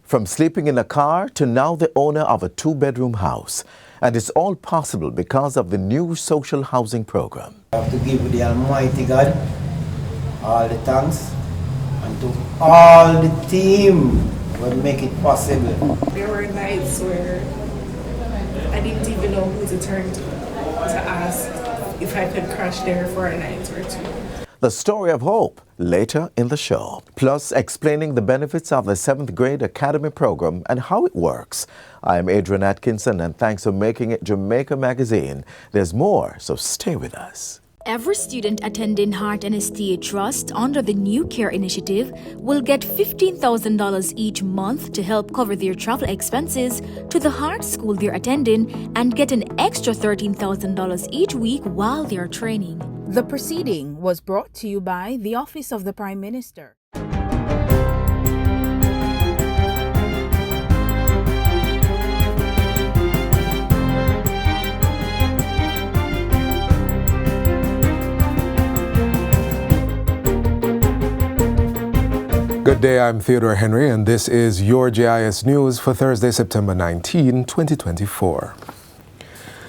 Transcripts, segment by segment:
From sleeping in a car to now the owner of a two-bedroom house. And it's all possible because of the new social housing program. I have to give the Almighty God all the thanks and to all the team who make it possible. There were nights where I didn't even know who to turn to ask if I could crash there for a night or two. The story of hope later in the show. Plus, explaining the benefits of the 7th grade academy program and how it works. I'm Adrian Atkinson, and thanks for making it Jamaica Magazine. There's more, so stay with us. Every student attending Heart and STA Trust under the New Care Initiative will get $15,000 each month to help cover their travel expenses to the Heart School they're attending and get an extra $13,000 each week while they're training. The proceeding was brought to you by the Office of the Prime Minister. Good day, I'm Theodore Henry, and this is your JIS News for Thursday, September 19, 2024.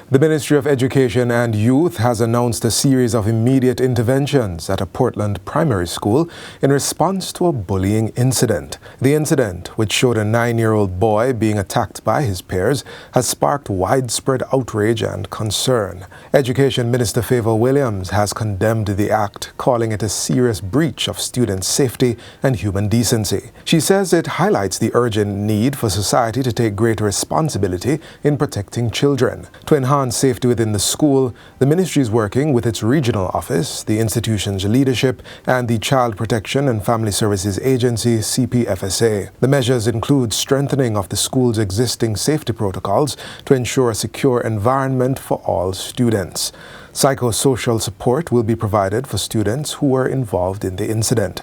The Ministry of Education and Youth has announced a series of immediate interventions at a Portland primary school in response to a bullying incident. The incident, which showed a 9-year-old boy being attacked by his peers, has sparked widespread outrage and concern. Education Minister Favour Williams has condemned the act, calling it a serious breach of students' safety and human decency. She says it highlights the urgent need for society to take greater responsibility in protecting children. To enhance safety within the school, the ministry is working with its regional office, the institution's leadership, and the Child Protection and Family Services Agency, CPFSA. The measures include strengthening of the school's existing safety protocols to ensure a secure environment for all students. Psychosocial support will be provided for students who were involved in the incident.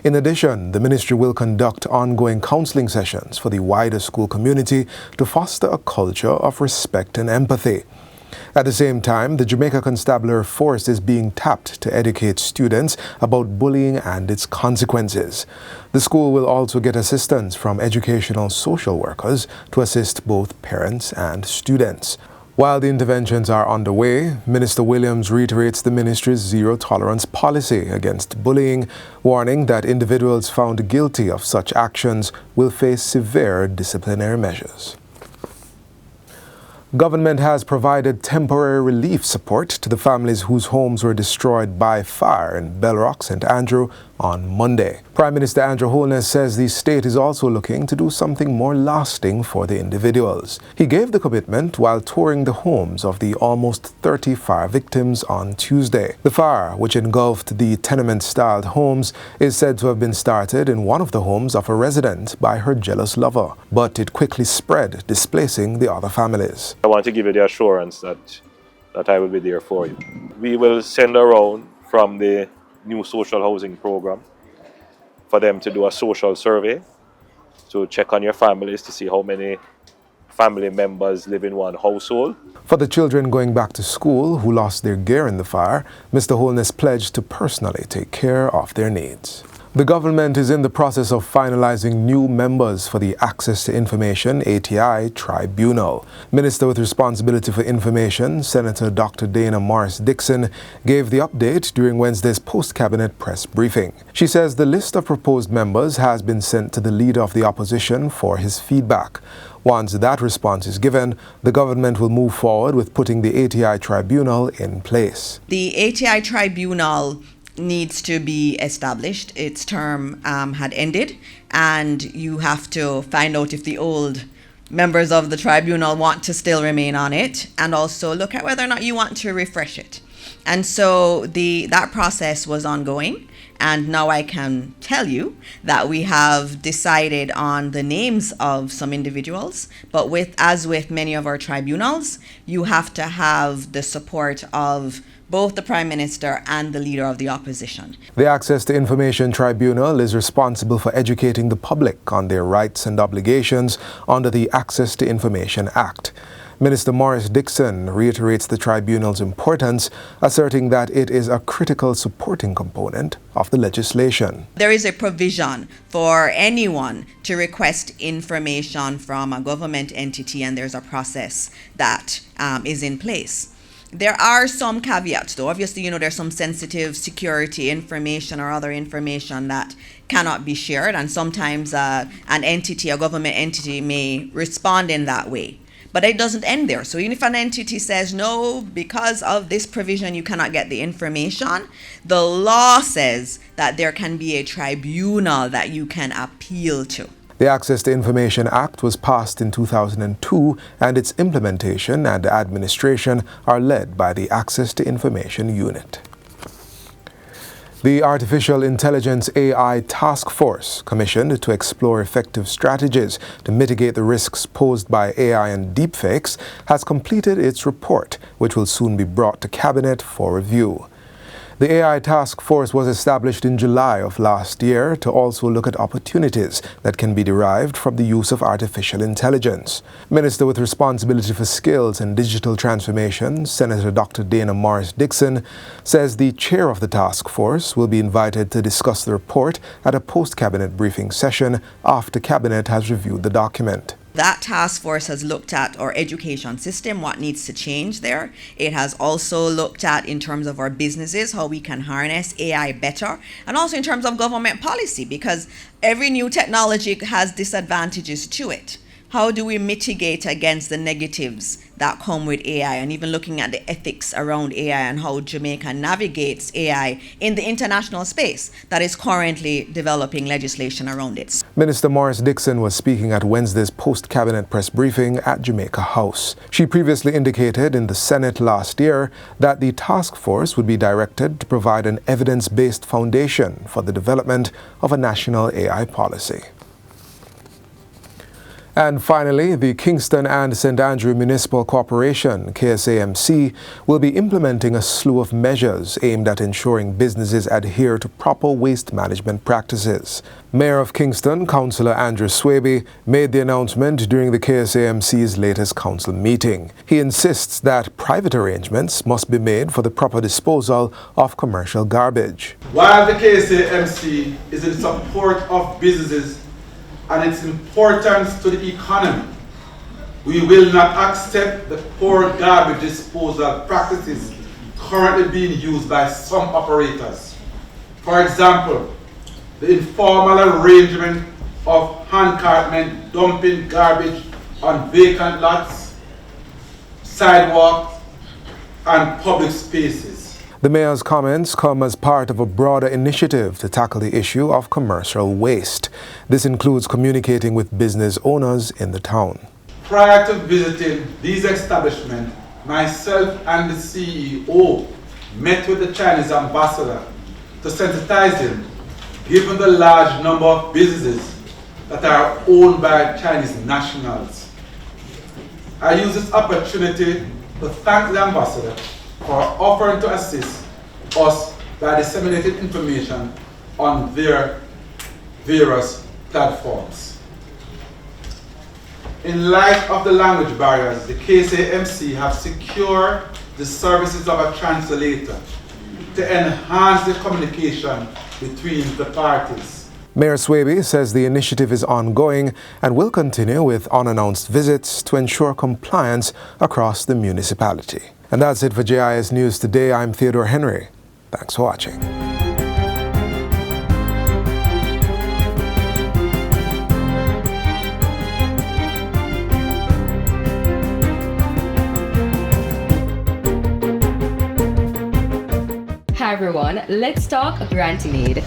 In addition, the ministry will conduct ongoing counseling sessions for the wider school community to foster a culture of respect and empathy. At the same time, the Jamaica Constabulary Force is being tapped to educate students about bullying and its consequences. The school will also get assistance from educational social workers to assist both parents and students. While the interventions are underway, Minister Williams reiterates the ministry's zero-tolerance policy against bullying, warning that individuals found guilty of such actions will face severe disciplinary measures. Government has provided temporary relief support to the families whose homes were destroyed by fire in Bellrock, St. Andrew on Monday. Prime Minister Andrew Holness says the state is also looking to do something more lasting for the individuals. He gave the commitment while touring the homes of the almost 30 fire victims on Tuesday. The fire, which engulfed the tenement-styled homes, is said to have been started in one of the homes of a resident by her jealous lover, but it quickly spread, displacing the other families. I want to give you the assurance that I will be there for you. We will send around from the new social housing program for them to do a social survey to check on your families to see how many family members live in one household. For the children going back to school who lost their gear in the fire, Mr. Holness pledged to personally take care of their needs. The government is in the process of finalizing new members for the Access to Information ATI Tribunal. Minister with responsibility for information, Senator Dr. Dana Morris Dixon, gave the update during Wednesday's post-cabinet press briefing. She says the list of proposed members has been sent to the leader of the opposition for his feedback. Once that response is given, the government will move forward with putting the ATI Tribunal in place. The ATI Tribunal needs to be established. Its term had ended, and you have to find out if the old members of the tribunal want to still remain on it, and also look at whether or not you want to refresh it. And so that process was ongoing, and now I can tell you that we have decided on the names of some individuals, but as with many of our tribunals, you have to have the support of both the Prime Minister and the Leader of the Opposition. The Access to Information Tribunal is responsible for educating the public on their rights and obligations under the Access to Information Act. Minister Morris Dixon reiterates the tribunal's importance, asserting that it is a critical supporting component of the legislation. There is a provision for anyone to request information from a government entity, and there's a process that is in place. There are some caveats, though. Obviously, there's some sensitive security information or other information that cannot be shared, and sometimes an entity, a government entity, may respond in that way. But it doesn't end there. So even if an entity says, no, because of this provision, you cannot get the information, the law says that there can be a tribunal that you can appeal to. The Access to Information Act was passed in 2002, and its implementation and administration are led by the Access to Information Unit. The Artificial Intelligence AI Task Force, commissioned to explore effective strategies to mitigate the risks posed by AI and deepfakes, has completed its report, which will soon be brought to Cabinet for review. The AI Task Force was established in July of last year to also look at opportunities that can be derived from the use of artificial intelligence. Minister with responsibility for skills and digital transformation, Senator Dr. Dana Morris Dixon, says the chair of the task force will be invited to discuss the report at a post-cabinet briefing session after Cabinet has reviewed the document. That task force has looked at our education system, what needs to change there. It has also looked at, in terms of our businesses, how we can harness AI better, and also in terms of government policy, because every new technology has disadvantages to it. How do we mitigate against the negatives that come with AI, and even looking at the ethics around AI and how Jamaica navigates AI in the international space that is currently developing legislation around it. Minister Morris Dixon was speaking at Wednesday's post-cabinet press briefing at Jamaica House. She previously indicated in the Senate last year that the task force would be directed to provide an evidence-based foundation for the development of a national AI policy. And finally, the Kingston and St. Andrew Municipal Corporation, KSAMC, will be implementing a slew of measures aimed at ensuring businesses adhere to proper waste management practices. Mayor of Kingston, Councillor Andrew Swaby, made the announcement during the KSAMC's latest council meeting. He insists that private arrangements must be made for the proper disposal of commercial garbage. While the KSAMC is in support of businesses and its importance to the economy, we will not accept the poor garbage disposal practices currently being used by some operators. For example, the informal arrangement of hand-cartmen dumping garbage on vacant lots, sidewalks, and public spaces. The mayor's comments come as part of a broader initiative to tackle the issue of commercial waste. This includes communicating with business owners in the town. Prior to visiting these establishments, myself and the CEO met with the Chinese ambassador to sensitize him, given the large number of businesses that are owned by Chinese nationals. I use this opportunity to thank the ambassador for offering to assist us by disseminating information on their various platforms. In light of the language barriers, the KSAMC have secured the services of a translator to enhance the communication between the parties. Mayor Swaby says the initiative is ongoing and will continue with unannounced visits to ensure compliance across the municipality. And that's it for JIS News Today. I'm Theodore Henry. Thanks for watching. Hi everyone, let's talk granting aid.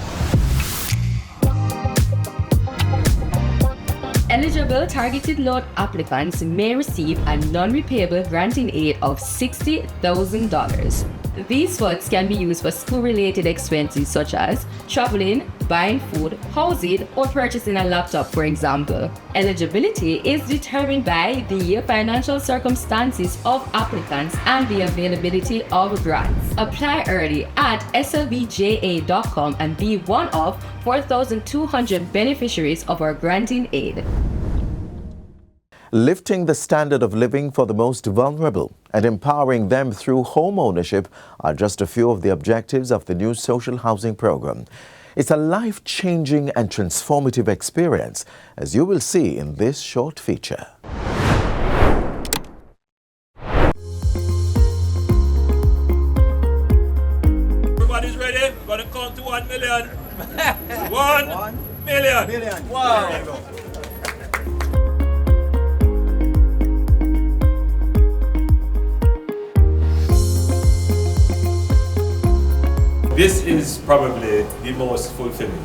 Eligible targeted loan applicants may receive a non-repayable granting aid of $60,000. These funds can be used for school-related expenses such as traveling, buying food, housing, or purchasing a laptop, for example. Eligibility is determined by the financial circumstances of applicants and the availability of grants. Apply early at slbja.com and be one of 4,200 beneficiaries of our granting aid. Lifting the standard of living for the most vulnerable and empowering them through home ownership are just a few of the objectives of the new social housing program. It's a life-changing and transformative experience, as you will see in this short feature. Everybody's ready? We're going to count to 1 million. 1 million. Wow. This is probably the most fulfilling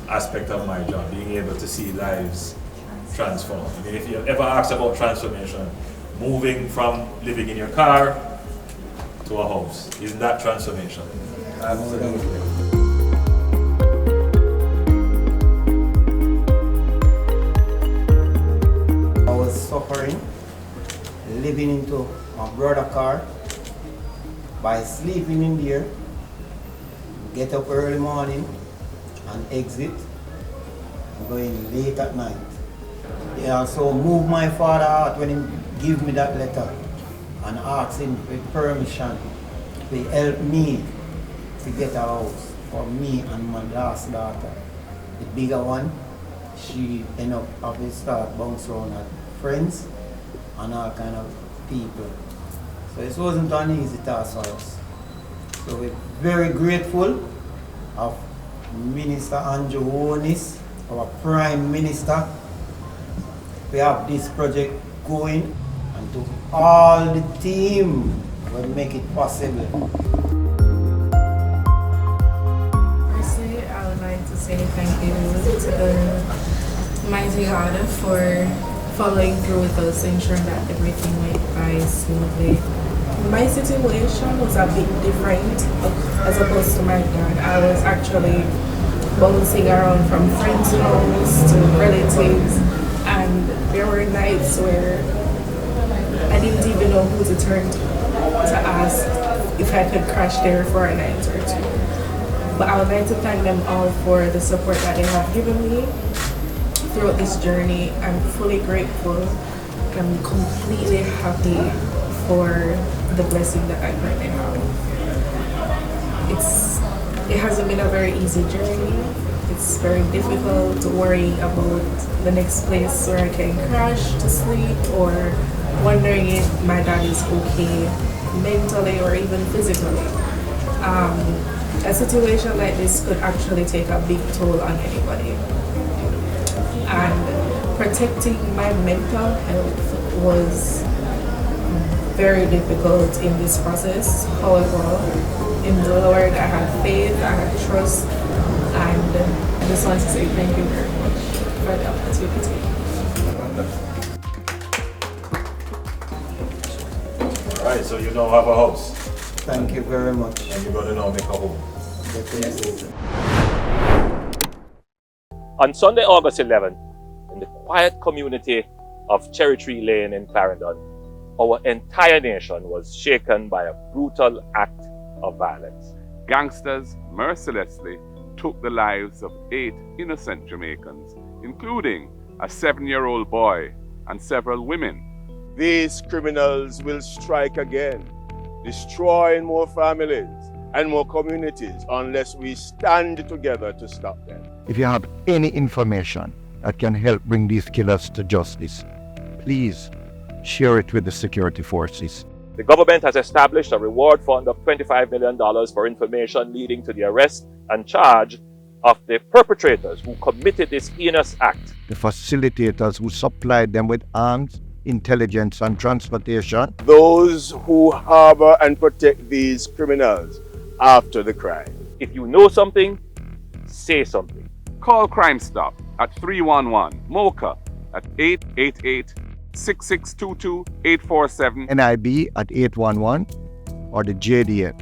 aspect of my job, being able to see lives transform. I mean, if you ever ask about transformation, moving from living in your car to a house, isn't that transformation? Absolutely. I was suffering, living into my brother's car, by sleeping in there, get up early morning and exit, and going late at night. He also moved my father out when he gave me that letter and asked him for permission to help me to get a house for me and my last daughter. The bigger one, she ended up having to start bounce around at friends and all kind of people. So it wasn't an easy task for us. So we're very grateful of Minister Andrew Holness, our Prime Minister. We have this project going, and to all the team will make it possible. Firstly, I would like to say thank you to the mighty God for following through with us, ensuring that everything went by smoothly. My situation was a bit different as opposed to my dad. I was actually bouncing around from friends' homes to relatives, and there were nights where I didn't even know who to turn to ask if I could crash there for a night or two. But I would like to thank them all for the support that they have given me throughout this journey. I'm fully grateful. I'm completely happy for the blessing that I currently have. It hasn't been a very easy journey. It's very difficult to worry about the next place where I can crash to sleep, or wondering if my dad is okay mentally or even physically. A situation like this could actually take a big toll on anybody. And protecting my mental health was very difficult in this process. However, in the Lord, I had faith, I had trust, and I just want to say thank you very much for the opportunity. All right, so you now have a house. Thank you very much. And you're going to now make a home. Definitely. On Sunday, August 11th, in the quiet community of Cherry Tree Lane in Clarendon, our entire nation was shaken by a brutal act of violence. Gangsters mercilessly took the lives of 8 innocent Jamaicans, including a 7-year-old boy and several women. These criminals will strike again, destroying more families and more communities unless we stand together to stop them. If you have any information that can help bring these killers to justice, please share it with the security forces. The government has established a reward fund of $25 million for information leading to the arrest and charge of the perpetrators who committed this heinous act. The facilitators who supplied them with arms, intelligence, and transportation. Those who harbor and protect these criminals after the crime. If you know something, say something. Call Crime Stop at 311 MOCA at 888-6622-847, NIB at 811, or the JDF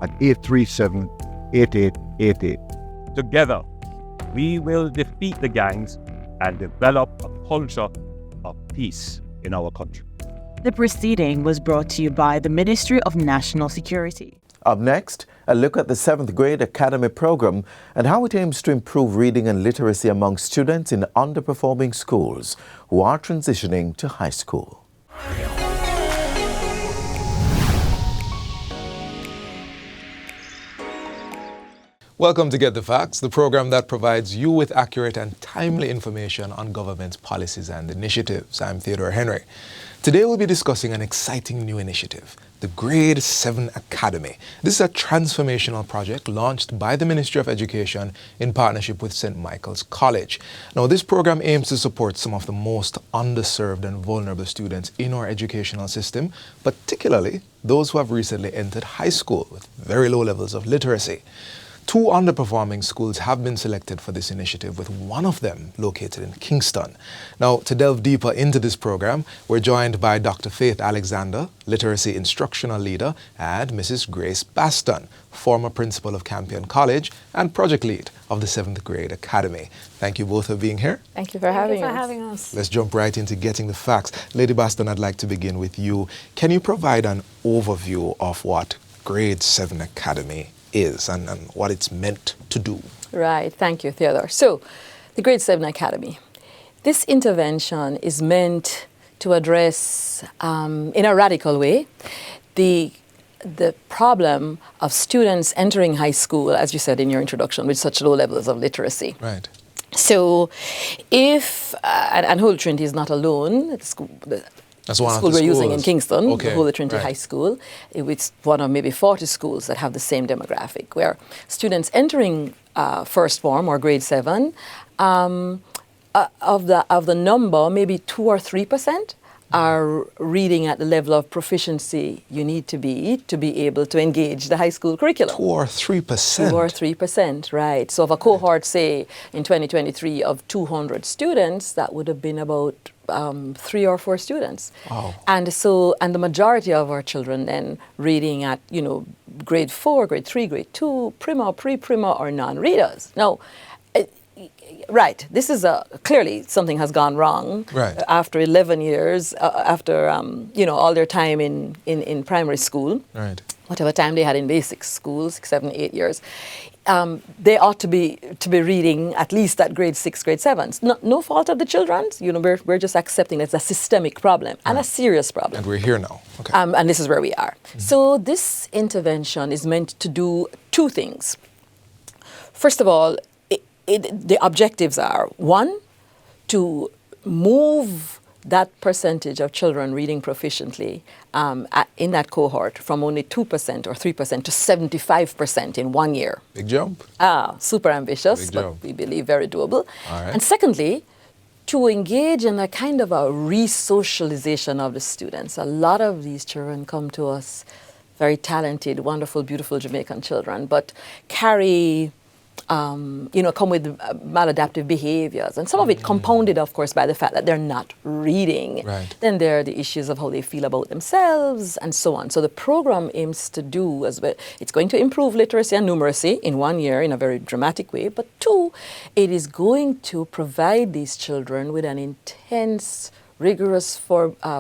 at 837-8888. Together, we will defeat the gangs and develop a culture of peace in our country. The proceeding was brought to you by the Ministry of National Security. Up next, a look at the 7th grade academy program and how it aims to improve reading and literacy among students in underperforming schools who are transitioning to high school. Welcome to Get the Facts, the program that provides you with accurate and timely information on government's policies and initiatives. I'm Theodore Henry. Today we'll be discussing an exciting new initiative, the Grade 7 Academy. This is a transformational project launched by the Ministry of Education in partnership with St. Michael's College. Now, this program aims to support some of the most underserved and vulnerable students in our educational system, particularly those who have recently entered high school with very low levels of literacy. 2 underperforming schools have been selected for this initiative, with one of them located in Kingston. Now, to delve deeper into this program, we're joined by Dr. Faith Alexander, Literacy Instructional Leader, and Mrs. Grace Baston, former principal of Campion College and project lead of the 7th grade academy. Thank you both for being here. Thank you for having us. Let's jump right into getting the facts. Lady Baston, I'd like to begin with you. Can you provide an overview of what Grade 7 Academy is and what it's meant to do? Right, thank you, Theodore. So, the Grade 7 Academy. This intervention is meant to address, in a radical way, the problem of students entering high school, as you said in your introduction, with such low levels of literacy. Right. So, if, and Holy Trinity is not alone, that's one the school we're using in Kingston, okay, the Holy Trinity right. High School. It's one of maybe 40 schools that have the same demographic, where students entering first form or grade 7, of the number, maybe 2 or 3% are reading at the level of proficiency you need to be able to engage the high school curriculum. 2 or 3%? 2 or 3%, right. So of a cohort, say, in 2023 of 200 students, that would have been about 3 or 4 students. Wow. And the majority of our children then reading at, grade 4, grade 3, grade 2, prima, pre-prima, or non-readers. Now, right, this is clearly something has gone wrong. Right. After 11 years, after, all their time in primary school. Right. Whatever time they had in basic school, 6, 7, 8 years. They ought to be reading at least at grade 6, grade 7. No fault of the children's. We're just accepting it's a systemic problem and a serious problem. And we're here now. Okay. And this is where we are. Mm-hmm. So this intervention is meant to do 2 things. First of all, the objectives are, 1, to move that percentage of children reading proficiently in that cohort from only 2% or 3% to 75% in 1 year. Big jump. Super ambitious, Big but jump. we believe very doable. All right. And secondly, to engage in a kind of a re-socialization of the students. A lot of these children come to us, very talented, wonderful, beautiful Jamaican children, but carry come with maladaptive behaviors. And some of it compounded, of course, by the fact that they're not reading. Right. Then there are the issues of how they feel about themselves and so on. So the program aims to do as well. It's going to improve literacy and numeracy in 1 year in a very dramatic way. But 2, it is going to provide these children with an intense, rigorous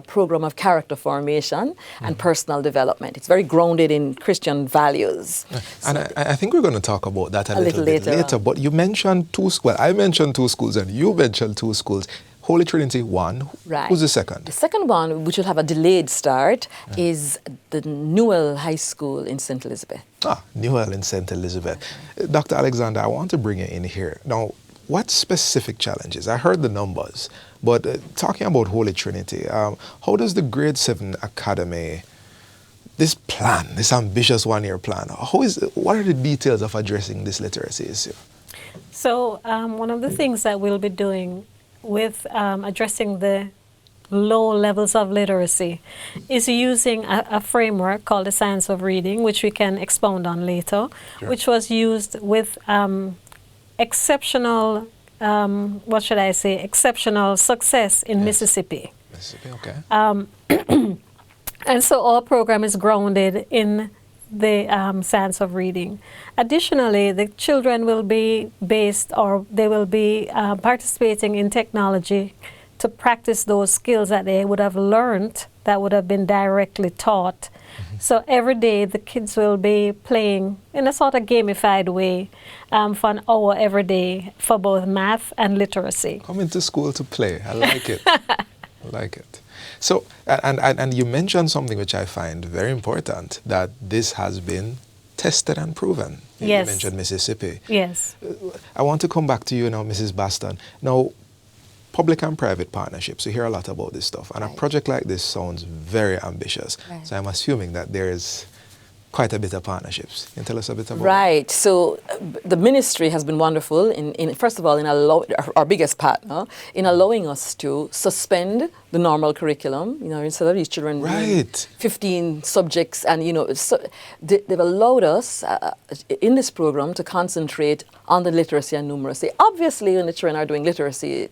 program of character formation and personal development. It's very grounded in Christian values. And I think we're going to talk about that a little bit later. But you mentioned 2 schools. I mentioned 2 schools and you mentioned 2 schools. Holy Trinity 1. Right. Who's the second? The second one, which will have a delayed start, is the Newell High School in St. Elizabeth. Newell in St. Elizabeth. Dr. Alexander, I want to bring you in here. Now, what specific challenges? I heard the numbers, but talking about Holy Trinity, how does the Grade 7 Academy, this plan, this ambitious 1-year plan, what are the details of addressing this literacy issue? So one of the things that we'll be doing with addressing the low levels of literacy is using a framework called the Science of Reading, which we can expound on later, sure, which was used with exceptional, exceptional success in Mississippi. Mississippi, okay. And so our program is grounded in the Science of Reading. Additionally, the children will be participating in technology to practice those skills that they would have learned, that would have been directly taught So every day the kids will be playing in a sort of gamified way for an hour every day for both math and literacy. Coming to school to play. I like it. I like it. So, and you mentioned something which I find very important, that this has been tested and proven. Yes. You mentioned Mississippi. Yes. I want to come back to you now, Mrs. Baston. Now, public and private partnerships, you hear a lot about this stuff, and a project like this sounds very ambitious. Right. So I'm assuming that there is quite a bit of partnerships. Can you tell us a bit about Right. So the ministry has been wonderful in first of all, in our biggest partner, in allowing us to suspend the normal curriculum. You know, instead of these children doing 15 subjects, and they've allowed us in this program to concentrate on the literacy and numeracy. Obviously, when the children are doing literacy,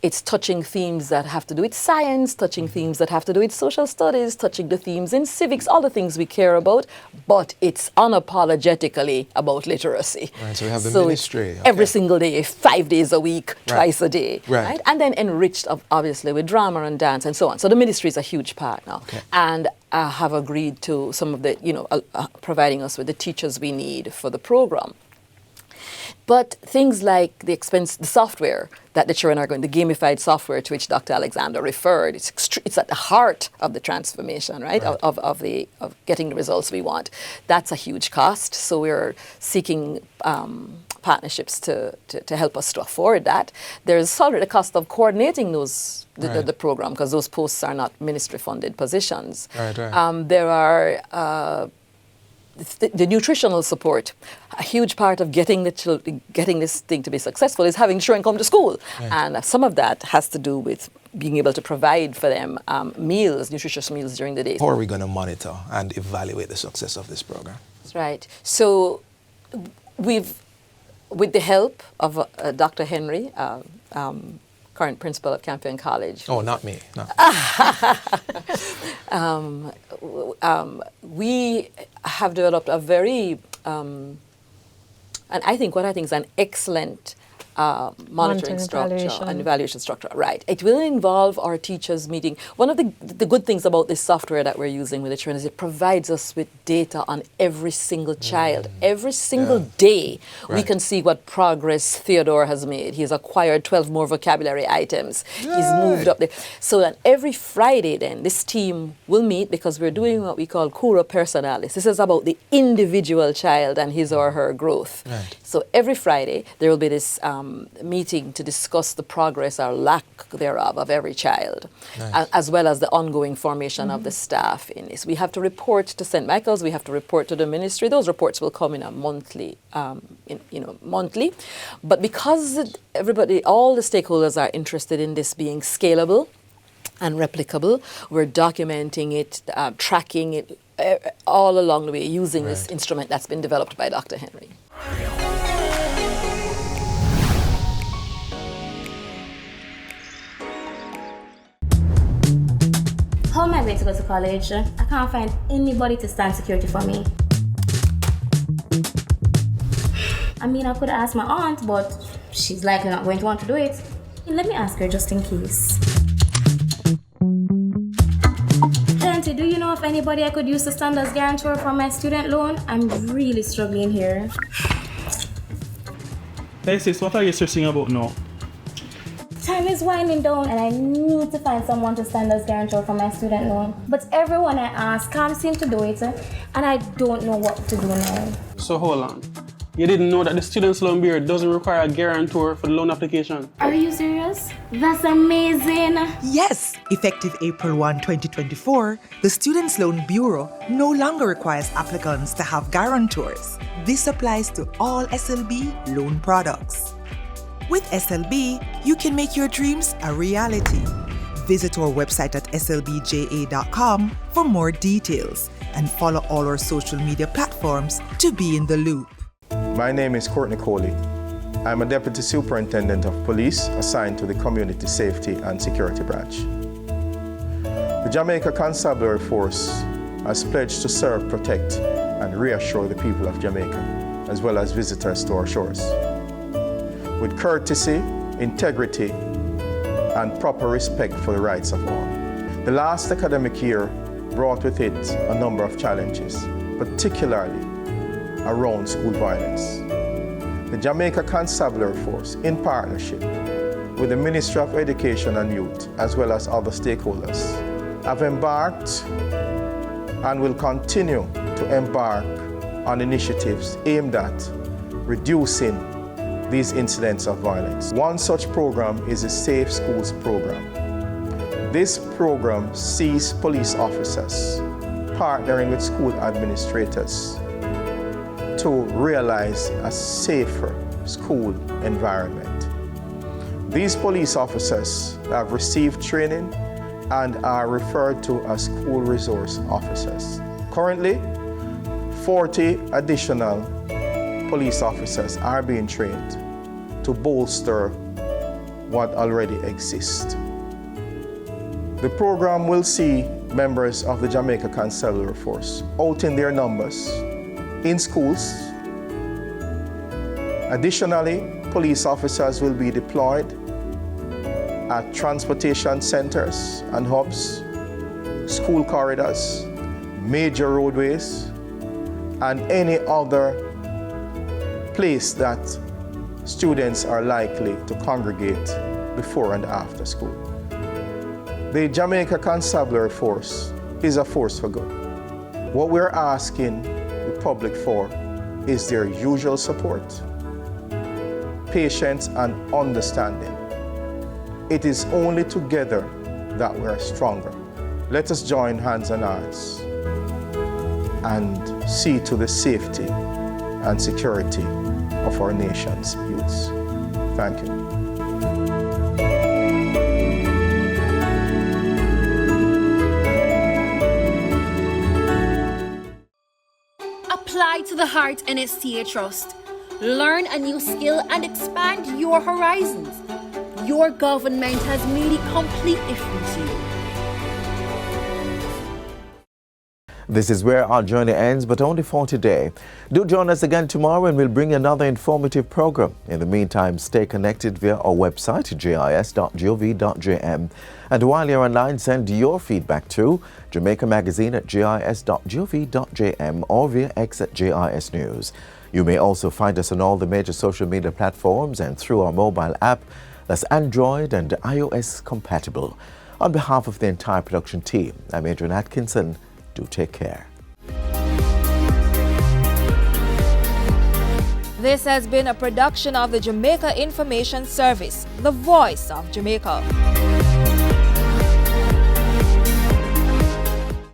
it's touching themes that have to do with science, touching themes that have to do with social studies, touching the themes in civics, all the things we care about, but it's unapologetically about literacy. Right, so we have the ministry. Every single day, 5 days a week, twice a day. Right. And then enriched, obviously, with drama and dance and so on. So the ministry is a huge partner. And have agreed to some of the, providing us with the teachers we need for the program. But things like the software that the children are going, the gamified software to which Dr. Alexander referred, it's at the heart of the transformation, right? Of getting the results we want. That's a huge cost. So we're seeking partnerships to help us to afford that. There's already the cost of coordinating the program, because those posts are not ministry-funded positions. There are the nutritional support. A huge part of getting this thing to be successful is having children come to school. And some of that has to do with being able to provide for them meals, nutritious meals during the day. How are we going to monitor and evaluate the success of this program? That's right. So with the help of Dr. Henry, current principal of Campion College. Oh, not me. No. We have developed a very, and I think is an excellent monitoring structure and evaluation structure. Right. It will involve our teachers meeting. One of the good things about this software that we're using with the children is it provides us with data on every single child. Every single day we can see what progress Theodore has made. He's acquired 12 more vocabulary items. He's moved up there. So then every Friday then, this team will meet, because we're doing what we call cura personalis. This is about the individual child and his or her growth. So every Friday there will be this meeting to discuss the progress or lack thereof of every child, as well as the ongoing formation of the staff in this. We have to report to St. Michael's, we have to report to the ministry. Those reports will come in a monthly, monthly. But because all the stakeholders are interested in this being scalable and replicable, we're documenting it, tracking it all along the way using this instrument that's been developed by Dr. Henry. How am I going to go to college? I can't find anybody to stand security for me. I mean, I could ask my aunt, but she's likely not going to want to do it. Let me ask her just in case. Auntie, do you know of anybody I could use to stand as guarantor for my student loan? I'm really struggling here. Hey sis, what are you stressing about now? Time is winding down and I need to find someone to stand as guarantor for my student loan. But everyone I ask can't seem to do it, and I don't know what to do now. So hold on. You didn't know that the Students' Loan Bureau doesn't require a guarantor for the loan application? Are you serious? That's amazing. Yes, effective April 1, 2024, the Students' Loan Bureau no longer requires applicants to have guarantors. This applies to all SLB loan products. With SLB, you can make your dreams a reality. Visit our website at slbja.com for more details and follow all our social media platforms to be in the loop. My name is Courtney Coley. I'm a Deputy Superintendent of Police assigned to the Community Safety and Security Branch. The Jamaica Constabulary Force has pledged to serve, protect, and reassure the people of Jamaica, as well as visitors to our shores. With courtesy, integrity, and proper respect for the rights of all. The last academic year brought with it a number of challenges, particularly around school violence. The Jamaica Constabulary Force, in partnership with the Ministry of Education and Youth, as well as other stakeholders, have embarked and will continue to embark on initiatives aimed at reducing these incidents of violence. One such program is the Safe Schools program. This program sees police officers partnering with school administrators to realize a safer school environment. These police officers have received training and are referred to as school resource officers. Currently, 40 additional police officers are being trained to bolster what already exists. The program will see members of the Jamaica Constabulary Force out in their numbers in schools. Additionally, police officers will be deployed at transportation centers and hubs, school corridors, major roadways, and any other place that students are likely to congregate before and after school. The Jamaica Constabulary Force is a force for good. What we're asking the public for is their usual support, patience, and understanding. It is only together that we are stronger. Let us join hands and hearts and see to the safety and security of our nation's youths. Thank you. Apply to the Heart NSTA Trust. Learn a new skill and expand your horizons. Your government has made it completely free to you. This is where our journey ends, but only for today. Do join us again tomorrow and we'll bring another informative program. In the meantime, stay connected via our website, jis.gov.jm. And while you're online, send your feedback to Jamaica Magazine at jis.gov.jm or via X at JIS News. You may also find us on all the major social media platforms and through our mobile app that's Android and iOS compatible. On behalf of the entire production team, I'm Adrian Atkinson. Do take care. This has been a production of the Jamaica Information Service, the voice of Jamaica.